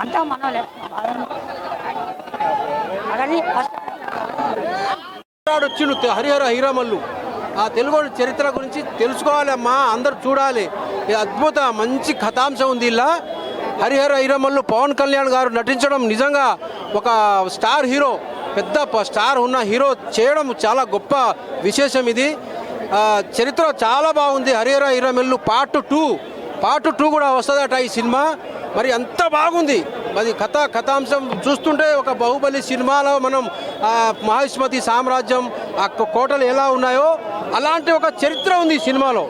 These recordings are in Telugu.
అంతా మనలే వచ్చిండు హరిహర హీరామల్లు. ఆ తెలుగు చరిత్ర గురించి తెలుసుకోవాలి అమ్మా, అందరు చూడాలి. అద్భుత మంచి కథాంశం ఉంది ఇలా. హరిహర హీరామల్లు పవన్ కళ్యాణ్ గారు నటించడం నిజంగా ఒక స్టార్ హీరో, పెద్ద స్టార్ ఉన్న హీరో చేయడం చాలా గొప్ప విశేషం. ఇది చరిత్ర చాలా బాగుంది. హరిహర హీరామల్లు పార్ట్ 2 కూడా వస్తుందట ఈ సినిమా. మరి అంత బాగుంది. మరి కథాంశం చూస్తుంటే ఒక బాహుబలి సినిమాలో మనం మహిష్మతి సామ్రాజ్యం ఆ కోటలు ఎలా ఉన్నాయో అలాంటి ఒక చరిత్ర ఉంది ఈ సినిమాలో.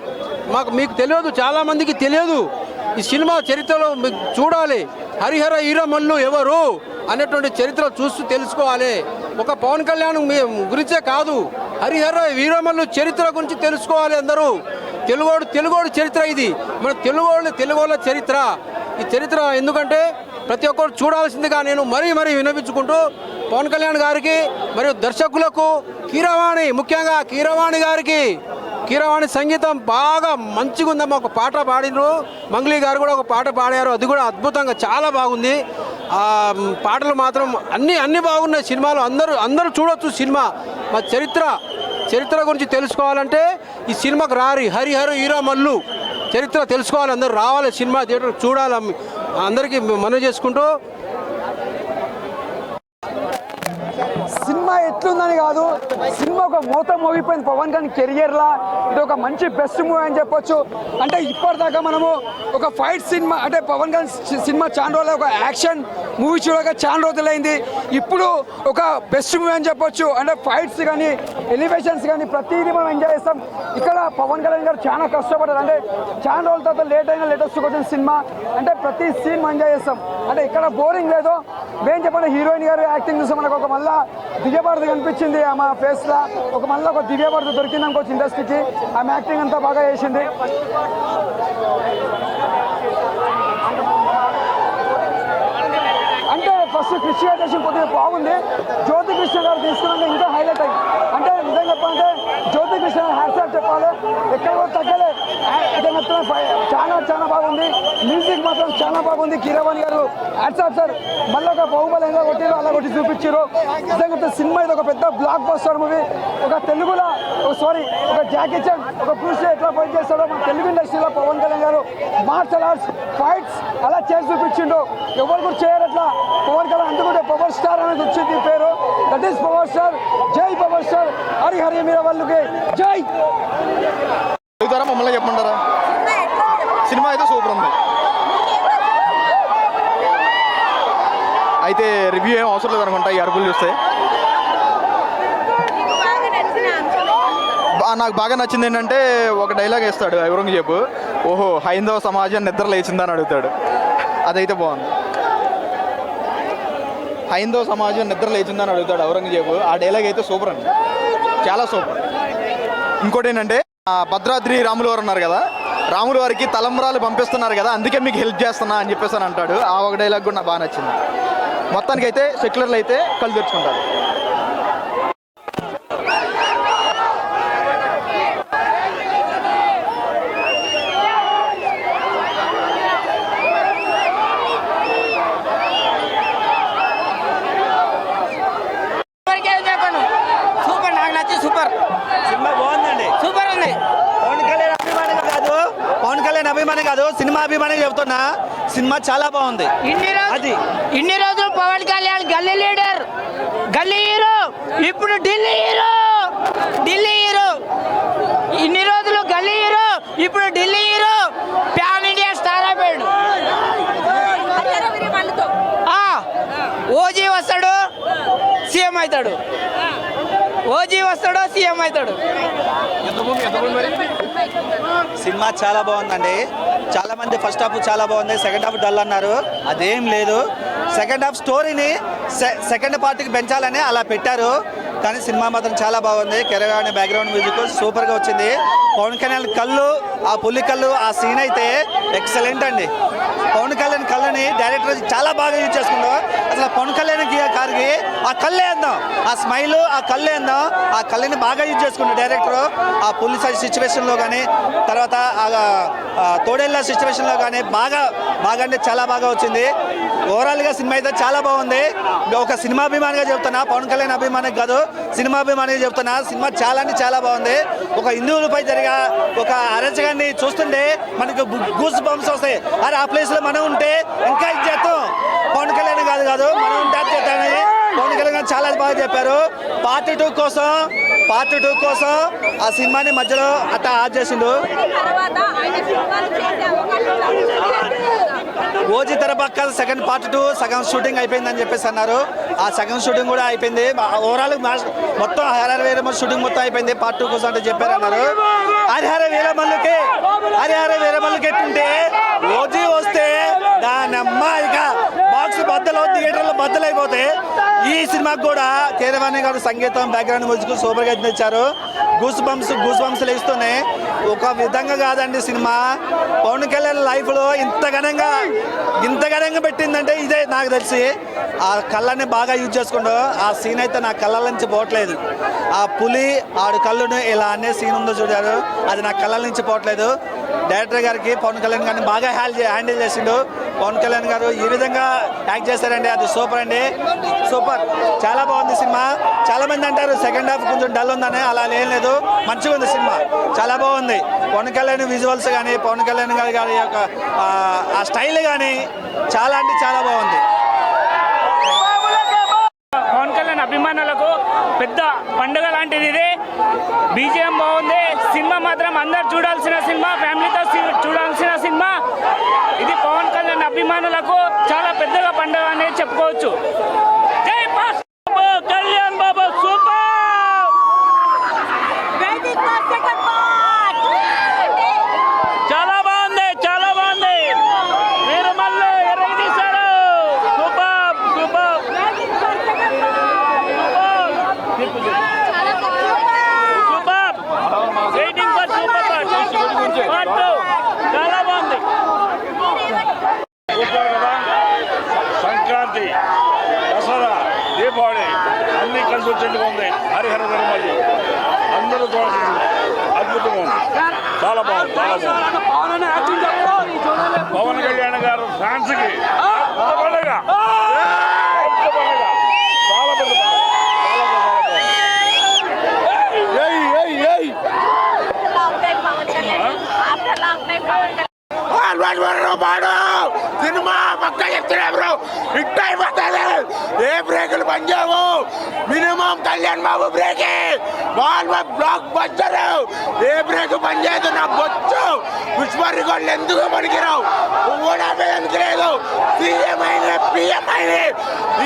మీకు తెలియదు, చాలామందికి తెలియదు. ఈ సినిమా చరిత్రలో మీకు చూడాలి. హరిహర హీరామల్లు ఎవరు అనేటువంటి చరిత్ర చూస్తూ తెలుసుకోవాలి. ఒక పవన్ కళ్యాణ్ గురించే కాదు, హరిహర హీరామల్లు చరిత్ర గురించి తెలుసుకోవాలి అందరూ. తెలుగోడు చరిత్ర ఇది, మన తెలుగోళ్ళ చరిత్ర. ఈ చరిత్ర ఎందుకంటే ప్రతి ఒక్కరు చూడాల్సిందిగా నేను మరీ వినిపించుకుంటూ పవన్ కళ్యాణ్ గారికి మరియు దర్శకులకు, కీరవాణి ముఖ్యంగా కీరవాణి గారికి, కీరవాణి సంగీతం బాగా మంచిగా ఉందమ్మా. ఒక పాట పాడినరు, మంగ్లీ గారు కూడా ఒక పాట పాడారు, అది కూడా అద్భుతంగా చాలా బాగుంది. ఆ పాటలు మాత్రం అన్నీ బాగున్నాయి సినిమాలో. అందరూ చూడొచ్చు సినిమా. మా చరిత్ర గురించి తెలుసుకోవాలంటే ఈ సినిమాకి రారి. హరిహర హీరామల్లు చరిత్ర తెలుసుకోవాలి, అందరూ రావాలి, సినిమా థియేటర్ చూడాలి. అందరికీ మనవి చేసుకుంటూ సినిమా ఎట్లుందని కాదు, సినిమా ఒక మూత మోగిపోయింది పవన్ కళ్యాణ్ కెరియర్లా. ఇది ఒక మంచి బెస్ట్ మూవీ అని చెప్పొచ్చు. అంటే ఇప్పటిదాకా మనము ఒక ఫైట్ సినిమా అంటే పవన్ కళ్యాణ్ సినిమా చాలా రోజులు, ఒక యాక్షన్ మూవీ చూడగా చాలా రోజులైంది. ఇప్పుడు ఒక బెస్ట్ మూవీ అని చెప్పొచ్చు. అంటే ఫైట్స్ కానీ ఎలివేషన్స్ కానీ ప్రతిదీ మనం ఎంజాయ్ చేస్తాం. ఇక్కడ పవన్ కళ్యాణ్ గారు చాలా కష్టపడ్డారు. అంటే చాలా రోజుల తర్వాత లేటెస్ట్ వచ్చిన సినిమా. అంటే ప్రతి సీన్ మనం ఎంజాయ్ చేస్తాం. అంటే ఇక్కడ బోరింగ్ లేదు. ఏం చెప్పండి, హీరోయిన్ గారు యాక్టింగ్ చూస్తే మనకు ఒక మళ్ళా దివ్యభారతి కనిపించింది ఆమె ఫేస్లో. మళ్ళీ ఒక దివ్యభారతి దొరికింది అనుకోవచ్చు ఇండస్ట్రీకి. ఆమె యాక్టింగ్ అంతా బాగా చేసింది. అంటే ఫస్ట్ క్రిస్టియన్ కొద్దిగా బాగుంది. జ్యోతి కృష్ణ గారు తీసుకున్నాక ఇంకా హైలైట్ అయ్యి. అంటే నిజంగా చెప్పాలంటే జ్యోతి కృష్ణ హ్యాట్స్ ఆఫ్ చెప్పాలి. ఎక్కడ కూడా తగ్గలే. చాలా బాగుంది. మ్యూజిక్ మాత్రం చాలా బాగుంది. కీరవాణి గారు హ్యాట్స్ ఆఫ్ సార్. మళ్ళీ ఒక బాహుబలి ఎలా కొట్టిరు అలా కొట్టి చూపించారు. నిజంగా సినిమా ఇది ఒక పెద్ద బ్లాక్ బస్టర్ మూవీ. ఒక తెలుగులో ఒక జాకీ చాన్, ఒక బ్రూస్ లీ ఎట్లా ఫైట్ చేస్తాడో మన తెలుగు ఇండస్ట్రీలో పవన్ కళ్యాణ్ గారు మార్షల్ ఆర్ట్స్ ఫైట్స్ అలా చేసి చూపించిండు. ఎవరు కూడా చేయరు అట్లా. పవన్ కళ్యాణ్ అందుకుంటే పవర్ స్టార్ అనేది వచ్చింది పేరు. That is power star. జై పవర్ స్టార్. హరిహర హీరామల్లుకి జై. మమ్మల్ని చెప్పమంటారా? సినిమా అయితే సూపర్ ఉంది. అయితే రివ్యూ ఏం అవసరం లేదు అనుకుంటా ఈ అరుపులు చూస్తే. నాకు బాగా నచ్చింది ఏంటంటే ఒక డైలాగ్ వేస్తాడు ఔరంగజేబు, ఓహో హైందవ సమాజం నిద్ర లేచిందని అడుగుతాడు. అదైతే బాగుంది. హైందవ సమాజం నిద్ర లేచిందని అడుగుతాడు ఔరంగజేబు. ఆ డైలాగ్ అయితే సూపర్ అండి, చాలా సూపర్. ఇంకోటి ఏంటంటే భద్రాద్రి రాములు వారు ఉన్నారు కదా, రాములు వారికి తలంబ్రాలు పంపిస్తున్నారు కదా, అందుకే మీకు హెల్ప్ చేస్తున్నా అని చెప్పేసి అని అంటాడు. ఆ ఒక డైలాగ్ కూడా నాకు బాగా నచ్చింది. మొత్తానికి అయితే సెక్యులర్లు అయితే కళ్ళు తెరుచుకుంటారు. సూపర్, నాకు నచ్చి సూపర్. సినిమా బాగుందండి, సూపర్ ఉంది. పవన్ కళ్యాణ్ అభిమాని కాదు సినిమా అభిమాని చెప్తున్నా. సినిమా చాలా బాగుంది. ఇన్ని రోజులు పవన్ కళ్యాణ్ గల్లీ లీడర్, గల్లీ హీరో, ఇప్పుడు ఢిల్లీ హీరో. ఇన్ని రోజులు గల్లీ హీరో, ఇప్పుడు Delhi hero. Pan India star అయిపోయాడు. ఓజీ వస్తాడు, సీఎం అవుతాడు. సినిమా చాలా బాగుందండి. చాలా మంది ఫస్ట్ హాఫ్ చాలా బాగుంది, సెకండ్ హాఫ్ డల్ అన్నారు. అదేం లేదు. సెకండ్ హాఫ్ స్టోరీని సెకండ్ పార్ట్కి పెంచాలని అలా పెట్టారు. కానీ సినిమా మాత్రం చాలా బాగుంది. కెరగాని బ్యాక్గ్రౌండ్ మ్యూజిక్ సూపర్గా వచ్చింది. పవన్ కళ్యాణ్ కళ్ళు, ఆ పులి కళ్ళు, ఆ సీన్ అయితే ఎక్సలెంట్ అండి. పవన్ కళ్యాణ్ కళ్ళని డైరెక్టర్ చాలా బాగా యూజ్ చేసుకుందో. అసలు పవన్ కళ్యాణ్కి గారికి ఆ కళ్ళే అందాం, ఆ స్మైల్, ఆ కళ్ళే అందాం, ఆ కళ్ళని బాగా యూజ్ చేసుకుంటాం డైరెక్టర్. ఆ పులి సిచ్యువేషన్లో కానీ, తర్వాత తోడేళ్ళ సిచ్యువేషన్లో కానీ బాగా అంటే చాలా బాగా వచ్చింది. ఓవరాల్గా సినిమా అయితే చాలా బాగుంది. ఒక సినిమాభిమానిగా చెప్తున్నా, పవన్ కళ్యాణ్ అభిమానికి కాదు, సినిమాభిమానిగా చెప్తున్నా. సినిమా చాలా అంటే చాలా బాగుంది. ఒక హిందువులపై జరిగే ఒక అరచకాన్ని చూస్తుంటే మనకు గూస్ బంప్స్ వస్తాయి. అరే ఆ ప్లేస్లో మనం ఉంటే ఇంకా ఇది చేస్తాం. పవన్ కళ్యాణ్ కాదు మనం ఉంటే అది చేస్తామని పవన్ కళ్యాణ్ చాలా బాగా చెప్పారు. పార్ట్ 2 కోసం ఆ సినిమాని మధ్యలో అట్లా ఆడ్ చేసిండు. ఓజీ తెరపక్క సెకండ్ పార్ట్ 2 సగం షూటింగ్ అయిపోయిందని చెప్పేసి అన్నారు. ఆ సగం షూటింగ్ కూడా అయిపోయింది. ఓవరాల్ మొత్తం హరిహర వీరమల్లు షూటింగ్ మొత్తం అయిపోయింది. పార్ట్ 2 కోసం అంటే చెప్పారు అన్నారు. హరిహర వీరమల్లుకి ఎట్టుంటే ఓజీ వస్తే దానమ్మ ఇక బాక్స్ థియేటర్లో బద్దలైపోతే, ఈ సినిమాకి కూడా కీరవాణి గారు సంగీతం, బ్యాక్గ్రౌండ్ మ్యూజిక్ సూపర్గా ఇచ్చారు. గూస్ బంప్స్ లేస్తూనే ఒక విధంగా కాదండి సినిమా. పవన్ కళ్యాణ్ లైఫ్లో ఇంత ఘనంగా పెట్టిందంటే ఇదే నాకు తెలిసి. ఆ కళ్ళని బాగా యూజ్ చేసుకుంటూ ఆ సీన్ అయితే నా కళ్ళ నుంచి పోవట్లేదు. ఆ పులి ఆడు కళ్ళును ఇలా అనే సీన్ ఉందో చూడారు, అది నా కళ్ళ నుంచి పోవట్లేదు. డైరెక్టర్ గారికి పవన్ కళ్యాణ్ గారిని బాగా హ్యాండిల్ చేసిండు. పవన్ కళ్యాణ్ గారు ఈ విధంగా యాక్ట్ చేశారండి, అది సూపర్ అండి, సూపర్. చాలా బాగుంది సినిమా. చాలా మంది అంటారు సెకండ్ హాఫ్ కొంచెం డల్ ఉందని, అలా ఏం లేదు, మంచిగా ఉంది సినిమా, చాలా బాగుంది. పవన్ కళ్యాణ్ విజువల్స్ కానీ, పవన్ కళ్యాణ్ గారి యొక్క ఆ స్టైల్ కానీ చాలా అంటే చాలా బాగుంది. పవన్ కళ్యాణ్ అభిమానులకు పెద్ద పండుగ లాంటిది ఇది. బీజిఎం బాగుంది. సినిమా మాత్రం అందరు చూడాల్సిన సినిమా, ఫ్యామిలీతో చూడాల్సిన సినిమా ఇది. పవన్ కళ్యాణ్ అభిమానులకు చాలా పెద్దగా పండుగ అనేది చెప్పుకోవచ్చు. జై కళ్యాణ్ బాబు సూపర్. చాలా బాగుంది, చాలా బాగుంది. వీరమల్లు ఎరగదీశాడు. Super super. Waiting for super part 2. చాలా బాగుంది. సంక్రాంతి, దసరా, దీపావళి అన్ని కలిసి వచ్చేట్టుగా ఉంది. హరిహర వీరమల్లు అందరూ చూడాల్సింది, అద్భుతంగా ఉంది, చాలా బాగుంది, చాలా బాగుంది. పవన్ కళ్యాణ్ గారు ఫ్యాన్స్కి పండుగ, చాలా పెద్ద పండుగ. సినిమా పక్క చెప్తున్నా బ్రో, హిట్ అయిపోతుంది. ఏ బ్రేకులు పనిచేయవు, మినిమం కళ్యాణ్ బాబు బ్రేకే బ్లాక్ బస్టర్. ఏ బ్రేక్ పనిచేయదు, నా బొచ్చు పుష్ప రికార్డులు ఎందుకు పనికిరావు, కూడా ఎందుకు లేదు. సీఎం అయిన పిఎం అయిన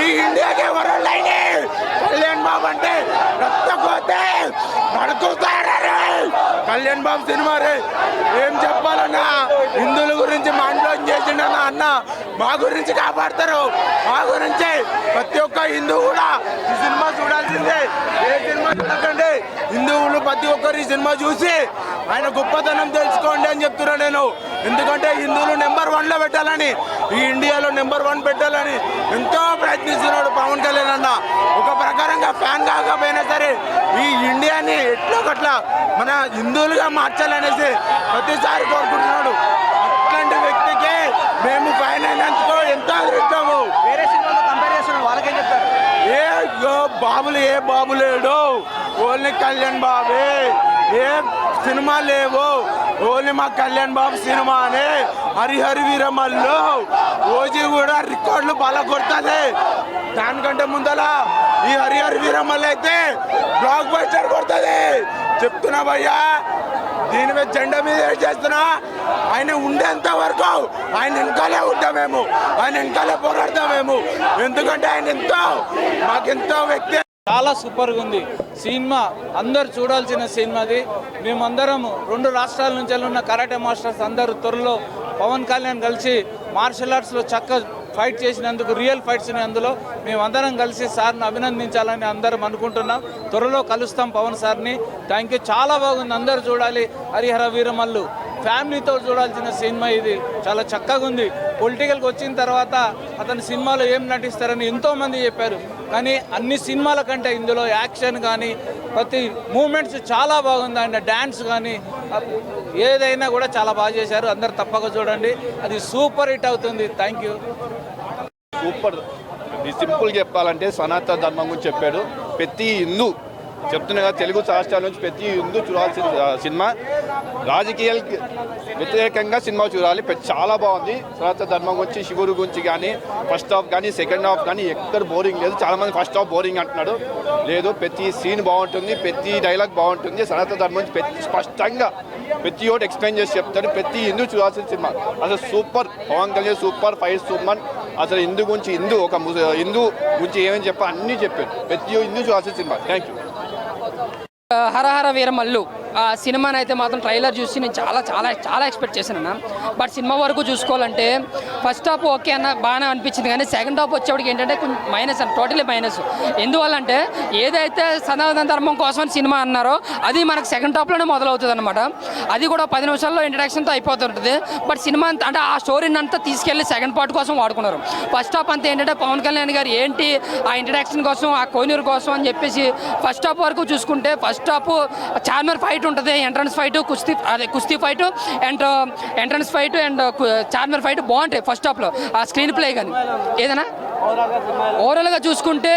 ఈ ఇండియాకే వరల్డ్ అయిన కళ్యాణ్ బాబు అంటే రక్తపోతే నడుకుతారు. కళ్యాణ్ బాబు సినిమా రే, ఏం చెప్పాలన్నా, హిందువుల గురించి మాండలం చేసిండన్నా అన్న, మా గురించి కాపాడతారు, మా గురించి ప్రతి ఒక్క హిందువు కూడా ఈ సినిమా చూడాల్సిందే. ఏ సినిమా చూడకండి, హిందువులు ప్రతి ఒక్కరు ఈ సినిమా చూసి ఆయన గొప్పతనం తెలుసుకోండి అని చెప్తున్నా నేను. ఎందుకంటే హిందువులు నెంబర్ 1లో పెట్టాలని, ఈ ఇండియాలో నెంబర్ 1 పెట్టాలని ఎంతో ప్రయత్నిస్తున్నాడు పవన్ కళ్యాణ్ అన్న. ఒక ప్రకారంగా ఫ్యాన్ కాకపోయినా సరే ఈ ఇండియాని ఎట్లో గట్లా మన హిందువులుగా మార్చాలనేసి ప్రతిసారి కోరుకుంటున్నాడు. అట్లాంటి వ్యక్తికి మేము ఫ్యాన్ అయినందుకు ఎంతో అదృష్టము. వేరే సినిమాతో కంపేర్ చేస్తున్నాం, వాళ్ళకేం చెప్తారు? ఏ బాబు లేడు, ఓన్లీ కళ్యాణ్ బాబే. ఏ సినిమా లేవు, ఓన్లీ మా కళ్యాణ్ బాబు సినిమానే. హరిహర వీరమల్లు ఓజీ కూడా రికార్డులు బాగా కొడుతుంది. దానికంటే ముందల ఈ హరిహర వీరమల్లు అయితే బ్లాక్ బస్టర్ కొడుతుంది చెప్తున్నా భయ్యా. దీని మీద జెండా మీద చేస్తున్నా, ఆయన ఉండేంత వరకు ఆయన వెనకాలే ఉంటామేమో, ఆయన వెనకాలే పోరాడతామేమో. ఎందుకంటే ఆయన మాకెంతో వ్యక్తి. చాలా సూపర్గా ఉంది సినిమా, అందరు చూడాల్సిన సినిమా అది. మేమందరం 2 రాష్ట్రాల నుంచి ఉన్న కరాటే మాస్టర్స్ అందరూ త్వరలో పవన్ కళ్యాణ్ కలిసి మార్షల్ ఆర్ట్స్లో చక్క ఫైట్ చేసినందుకు, రియల్ ఫైట్స్ని అందులో మేమందరం కలిసి సార్ని అభినందించాలని అందరం అనుకుంటున్నాం. త్వరలో కలుస్తాం పవన్ సార్ని. Thank you. చాలా బాగుంది, అందరూ చూడాలి. హరిహర వీరమల్లు ఫ్యామిలీతో చూడాల్సిన సినిమా ఇది. చాలా చక్కగా ఉంది. పొలిటికల్కి వచ్చిన తర్వాత అతని సినిమాలో ఏం నటిస్తారని ఎంతోమంది చెప్పారు, కానీ అన్ని సినిమాల కంటే ఇందులో యాక్షన్ కానీ ప్రతి మూమెంట్స్ చాలా బాగుంది. ఆయన డ్యాన్స్ కానీ ఏదైనా కూడా చాలా బాగా చేశారు. అందరు తప్పక చూడండి, అది సూపర్ హిట్ అవుతుంది. Thank you. సూపర్. సింపుల్ చెప్పాలంటే సనాతన ధర్మం గురించి చెప్పాడు. ప్రతి హిందూ చెప్తున్నా కదా, తెలుగు రాష్ట్రాల నుంచి ప్రతి హిందూ చూడాల్సిన సినిమా. రాజకీయాలకి వ్యతిరేకంగా సినిమా చూడాలి. చాలా బాగుంది. సనాతన ధర్మం గురించి, శివుడు గురించి కానీ ఫస్ట్ హాఫ్ కానీ సెకండ్ హాఫ్ కానీ ఎక్కడ బోరింగ్ లేదు. చాలామంది ఫస్ట్ హాఫ్ బోరింగ్ అంటున్నాడు, లేదు ప్రతి సీన్ బాగుంటుంది, ప్రతి డైలాగ్ బాగుంటుంది. సనాతన ధర్మం గురించి ప్రతి స్పష్టంగా ప్రతి ఒక్కటి ఎక్స్ప్లెయిన్ చేసి చెప్తాడు. ప్రతి హిందూ చూడాల్సిన సినిమా. అసలు super. Pawan Kalyan super, fight super. అసలు హిందూ గురించి, హిందూ గురించి ఏమేమి చెప్పా అన్నీ చెప్పాడు. ప్రతి హిందూ చూడాల్సిన సినిమా. Thank you. హరహర వీరమల్లు ఆ సినిమాని అయితే మాత్రం ట్రైలర్ చూసి నేను చాలా చాలా చాలా ఎక్స్పెక్ట్ చేశాను అన్న. బట్ సినిమా వరకు చూసుకోవాలంటే ఫస్ట్ హాఫ్ ఓకే అన్న, బాగానే అనిపించింది. కానీ సెకండ్ హాఫ్ వచ్చేవాడికి ఏంటంటే కొంచెం మైనస్ అన్న, టోటలీ మైనస్. ఎందువల్లంటే ఏదైతే సనాతన ధర్మం కోసం సినిమా అన్నారో అది మనకు సెకండ్ హాఫ్లోనే మొదలవుతుంది అనమాట. అది కూడా 10 నిమిషాల్లో ఇంట్రడక్షన్తో అయిపోతుంటుంది. బట్ సినిమా అంటే ఆ స్టోరీని అంతా తీసుకెళ్ళి సెకండ్ పార్ట్ కోసం వాడుకున్నారు. ఫస్ట్ హాఫ్ అంతా ఏంటంటే పవన్ కళ్యాణ్ గారు ఏంటి ఆ ఇంట్రడక్షన్ కోసం, ఆ కోనూరు కోసం అని చెప్పేసి ఫస్ట్ హాఫ్ వరకు చూసుకుంటే ఫస్ట్ హాఫ్ చార్మర్ ఫైట్ ఉంటుంది, ఎంట్రన్స్ ఫైట్, కుస్తీ fight and entrance fight and charmer fight బాగుంటాయి ఫస్ట్ హాఫ్లో. ఆ స్క్రీన్ ప్లే కానీ ఏదైనా ఓవరాల్గా చూసుకుంటే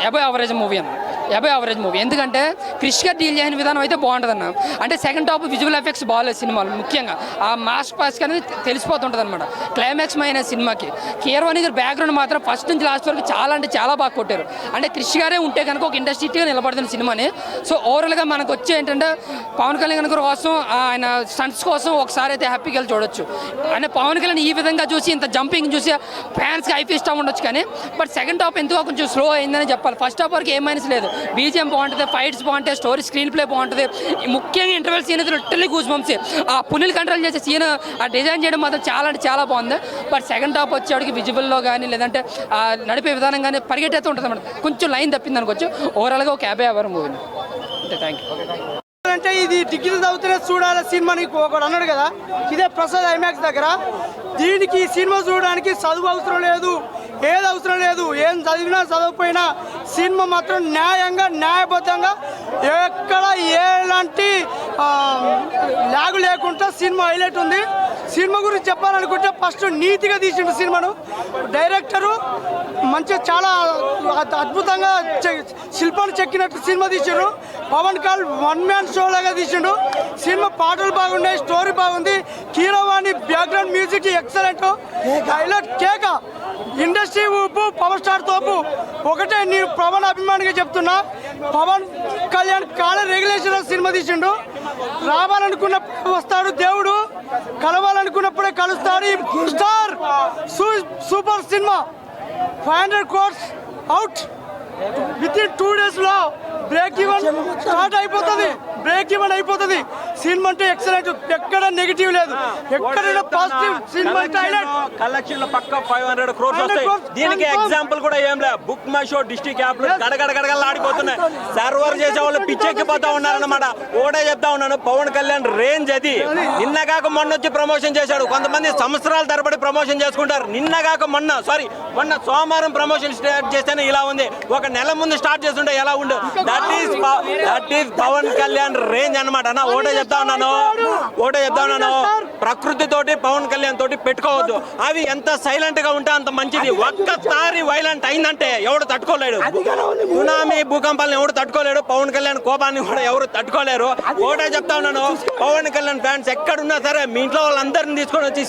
అబౌవ్ యావరేజ్ మూవీ అన్న, అబౌవ్ యావరేజ్ మూవీ. ఎందుకంటే క్రిష్ గారు డీల్ చేసిన విధానం అయితే బాగుంటుంది అన్న. అంటే సెకండ్ హాఫ్ విజువల్ ఎఫెక్ట్స్ బాగాలేదు సినిమాలు, ముఖ్యంగా ఆ మాస్ పాస్ అనేది తెలిసిపోతుంటుంది అనమాట. క్లైమాక్స్ అయిన సినిమాకి కీరవాణి గారి బ్యాక్గ్రౌండ్ మాత్రం ఫస్ట్ నుంచి లాస్ట్ వరకు చాలా అంటే చాలా బాగా కొట్టారు. అంటే క్రిష్ గారే ఉంటే కనుక ఒక ఇండస్ట్రీగా నిలబడుతున్న సినిమాని. సో ఓవరాల్గా మనకు వచ్చే ఏంటంటే పవన్ కళ్యాణ్ గారి కోసం, ఆయన స్టంట్స్ కోసం ఒకసారి అయితే హ్యాపీగా వెళ్ళి చూడొచ్చు. అంటే పవన్ కళ్యాణ్ ఈ విధంగా చూసి ఇంత జంపింగ్ చూసి ఫ్యాన్స్కి హైప్ ఇష్టం ఉండొచ్చు. కానీ బట్ సెకండ్ హాఫ్ ఎందుకో కొంచెం స్లో అయిందని చెప్పాలి. ఫస్ట్ హాఫ్ వరకు ఏం మైనస్ లేదు. బీజిఎం బాగుంటుంది, ఫైట్స్ బాగుంటాయి, స్టోరీ స్క్రీన్ ప్లే బాగుంటుంది. ముఖ్యంగా ఇంటర్వెల్ సీన్ అయితే లిటరల్లీ గూస్ బంప్స్. ఆ పునీల్ కంట్రోల్ చేసే సీన్, ఆ డిజైన్ చేయడం మాత్రం చాలా అంటే చాలా బాగుంది. బట్ సెకండ్ హాఫ్ వచ్చేవాడికి విజువల్లో కానీ లేదంటే నడిపే విధానం కానీ పరిగెట్టేస్తూ ఉంటుంది అన్నమాట. కొంచెం లైన్ తప్పింది అనుకోవచ్చు. ఓవరాల్గా ఒక 50 అవర్ మూవీ. అంటే థ్యాంక్ యూ. అంటే ఇది డిగ్రీ చదివితేనే చూడాలి సినిమా నీకు ఒకడు అన్నాడు కదా, ఇదే ప్రసాద్ ఐమాక్స్ దగ్గర. దీనికి ఈ సినిమా చూడడానికి చదువు అవసరం లేదు, ఏది అవసరం లేదు. ఏం చదివినా చదవకపోయినా సినిమా మాత్రం న్యాయంగా, న్యాయబద్ధంగా, ఎక్కడ ఎలాంటి లాగు లేకుండా సినిమా హైలైట్ ఉంది. సినిమా గురించి చెప్పాలనుకుంటే ఫస్ట్ నీతిగా తీసిండు సినిమాను. డైరెక్టరు మంచిగా చాలా అద్భుతంగా శిల్పాన్ని చెక్కినట్టు సినిమా తీసిండు. Pawan Kalyan one man show లాగా తీసిండు సినిమా. పాటలు బాగున్నాయి, స్టోరీ బాగుంది. Keeravani background music excellent, highlight కేక. ఇండస్ట్రీ ఊపు, పవర్ స్టార్ తోపు. ఒకటే నేను పవన్ అభిమానిగా చెప్తున్నా, పవన్ కళ్యాణ్ కాల రెగ్యులేషన్ సినిమా తీసిండు. రావాలనుకున్నప్పుడు వస్తాడు దేవుడు, కలవాలనుకున్నప్పుడే కలుస్తాడు. స్టార్ సూపర్ సినిమా. 500 crores out within 2 days లో బ్రేక్ ఈవెన్ స్టార్ట్ అయిపోతుంది, బ్రేక్ ఈవెన్ అయిపోతుంది. సినిమా అంటే ఎక్సలెంట్, ఎక్కడ నెగిటివ్ లేదు, ఎక్కడైనా పాజిటివ్. సినిమా కలెక్షన్ పక్క 500 crores వస్తాయి. దీనికి ఎగ్జాంపుల్ కూడా ఏం లేదు. Book my show district app గడగడగడగలు ఆడిపోతున్నాయి. సర్వర్ చేసే వాళ్ళు పిచ్చెక్కిపోతా ఉన్నారన్నమాట. ఒకటే చెప్తా ఉన్నాను, పవన్ కళ్యాణ్ రేంజ్ అది. నిన్నగాక మొన్న వచ్చి ప్రమోషన్ చేశాడు. కొంతమంది సంవత్సరాల తరబడి ప్రమోషన్ చేసుకుంటారు. నిన్నగాక మొన్న సోమవారం ప్రమోషన్ స్టార్ట్ చేస్తేనే ఇలా ఉంది. ఒక నెల ముందు స్టార్ట్ చేస్తుంటే ఎలా ఉండు. That is Pawan Kalyan range అనమాట. ఒకటే చెప్తా ఉన్నాను, ప్రకృతి తోటి పవన్ కళ్యాణ్ తోటి పెట్టుకోవద్దు. అవి ఎంత సైలెంట్ గా ఉంటే అంత మంచిది. ఒక్కసారి వైలెంట్ అయిందంటే ఎవడు తట్టుకోలేడు. సునామీ భూకంపాలను ఎవడు తట్టుకోలేడు. పవన్ కళ్యాణ్ కోపాన్ని కూడా ఎవరు తట్టుకోలేరు. ఒకటే చెప్తా ఉన్నాను, పవన్ కళ్యాణ్ ఫ్యాన్స్ ఎక్కడున్నా సరే మీ ఇంట్లో వాళ్ళందరినీ తీసుకొని వచ్చి